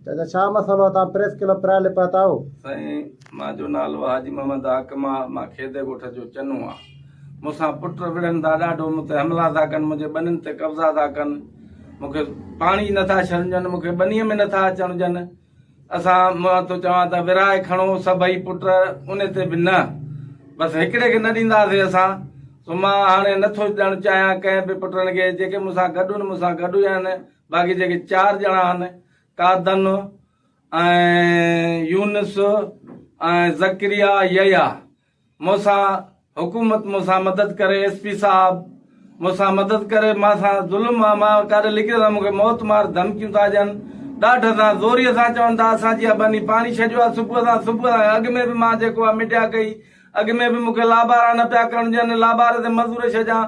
चाचा छा मसलो तव्हां प्रेस क्लब प्राले पाता हो? साईं मुंहिंजो नालो हाजी मोहम्मद हाकिम आहे। मां खेदे ॻोठ जो चनू आहे। मूंसां पुट विढ़नि था, ॾाढो मूं ते हमला था कनि, मुंहिंजे ॿनियुनि ते कब्ज़ा था कनि, मूंखे पाणी नथा छॾणु ॾियनि, मूंखे ॿनीअ में नथा अचणु ॾियनि। असां मां थो चवां त विराए खणो सभई पुट, उन ते बि न, बसि हिकिड़े खे न ॾींदासीं असां। सो मां हाणे नथो ॾियणु चाहियां कंहिं बि पुटनि खे। जेके मूंसां गॾु आहिनि मूंसां गॾु आहिनि। बाक़ी जेके 4 ॼणा आहिनि, कादन ऐं यूनिस ऐं ज़करिया यया, मूंसां हुकूमत मूंसां मदद करे, SP साहब मूंसां मदद करे, मां ज़ुल्म आहे, मां काॾे लिखी था, मूंखे मौत मार धमकियूं था ॾियनि, ॾाढा सां ज़ोरीअ सां चवनि था असांजी बनी पाणी छॾियो आहे सुबुह सां। अॻु में बि मां जेको आहे मीडिया कई, अॻु में बि मूंखे लाबारा न पिया करणु ॾियनि, लाबारे ते मज़ूर छॾियां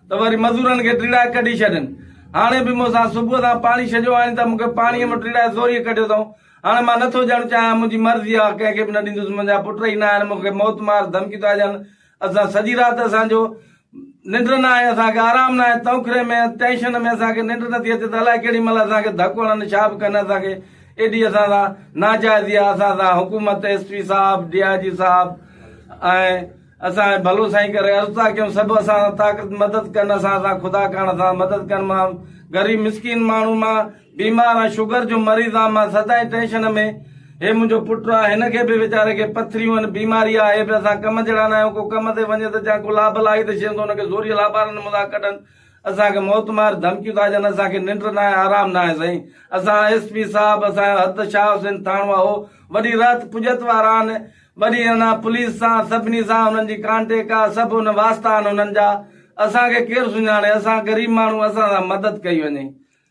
त वरी मज़ूरनि खे टीड़ाए कढी छॾनि। हाणे बि मूंसां सुबुह सां पाणी छॾियो आहे त मूंखे पाणीअ में टीड़ाए ज़ोरीअ कढियो अथऊं। हाणे मां नथो ॾियणु चाहियां, मुंहिंजी मर्ज़ी आहे, कंहिंखे बि न ॾींदुसि। मुंहिंजा पुट ई न आहिनि, मूंखे मौत मार धमकी था ॾियनि। असां सॼी राति असांजो निंड न आहे, असांखे आराम न आहे, तौखरे में टेंशन में असांखे निंड नथी अचे त अलाए केॾी महिल असांखे धकु हणनि, छा बि कनि असांखे। एॾी असां सां नाजाइज़ी आहे असां सां हुकूमत, SP साहब, DIG साहब ऐं असां भलो साईं करे अर्ज़ु था कयूं सभु असां ताक़त मदद कनि, असां ख़ुदा करण असां मदद कनि। मां ग़रीब मिसकिन माण्हू, मां बीमार आहियां, शुगर जो मरीज़ आहे, मां सदाईं टेंशन में। हे मुंहिंजो पुटु आहे, हिन खे बि वीचारे खे पथरियूं आहिनि, बीमारी आहे। हे बि असां कम जहिड़ा न आहियूं, को कम ते वञे त को लाभ लाई त शइ हुनखे ज़ोरीअ लाबारनि मूंखां कढनि, असांखे मौत मार धमकियूं था ॾियनि। असांखे निंड न आहे, आराम न आहे साईं। असां SP साहब, असांजो हद शाह हुसैन थाणवा हो, वॾी राति पुजत वारा आहिनि, वॾी अञा पुलिस सां सभिनी सां हुननि जी कांटेक्ट आहे, सभु हुन वास्ता आहिनि हुननि जा। असांखे केरु सुञाणे, असां ग़रीब माण्हू, असां सां मदद कई वञे।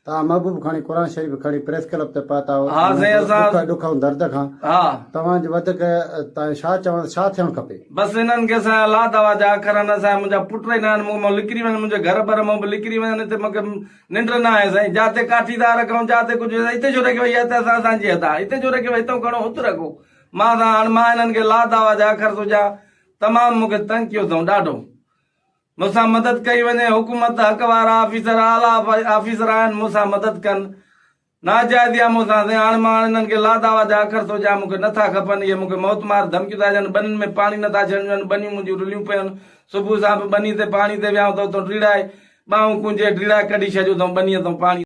तव्हां महबूब खणी क़ुर शरीफ़ खणी प्रेस क्लब ते पहुता हो? हा साईं, असां ॾुख ऐं दर्द खां हा तव्हांजे वधीक तव्हां छा चवण, छा थियणु खपे? बसि हिननि खे असांजा अलाह तआला जा अखर आहिनि, असांजा मुंहिंजा पुट ई न आहिनि, मूं लिकिरी वञनि, मुंहिंजे घर भर मां बि लिकिरी वञनि, हिते मूंखे निंड न आहे साईं। जाते काठी था रखूं, जाते कुझु, हिते छो रखी वई आहे, हिते असांजी हद आहे, हिते छो रखी वई, हितां खणो हुते रखो। मां हिननि खे अलाह तआला जा अखर सोचा, तमामु मूंखे तंग कयो अथऊं ॾाढो। मूंसां मदद कई वञे, हुकूमत हक़ वारा ऑफिसर, आला ऑफिसर आहिनि, मूंसां मदद कनि। नाजाइज़ी आहे मूंसां साईं। हाणे मां हिननि खे अलाह तआला जा अखर सोचा, मूंखे नथा खपनि, इहे मूंखे मौत मार धमकियूं था ॾियनि, ॿनियुनि में पाणी नथा छॾणु ॾियनि, ॿनियूं मुंहिंजियूं रुलियूं पियूं आहिनि। सुबुह सां बि ॿनी ते पाणी ते वियाऊं त टीड़ाए ॿाहूं कुंजे टीड़ाए कढी छॾियो अथऊं ॿनीअ तां पाणी।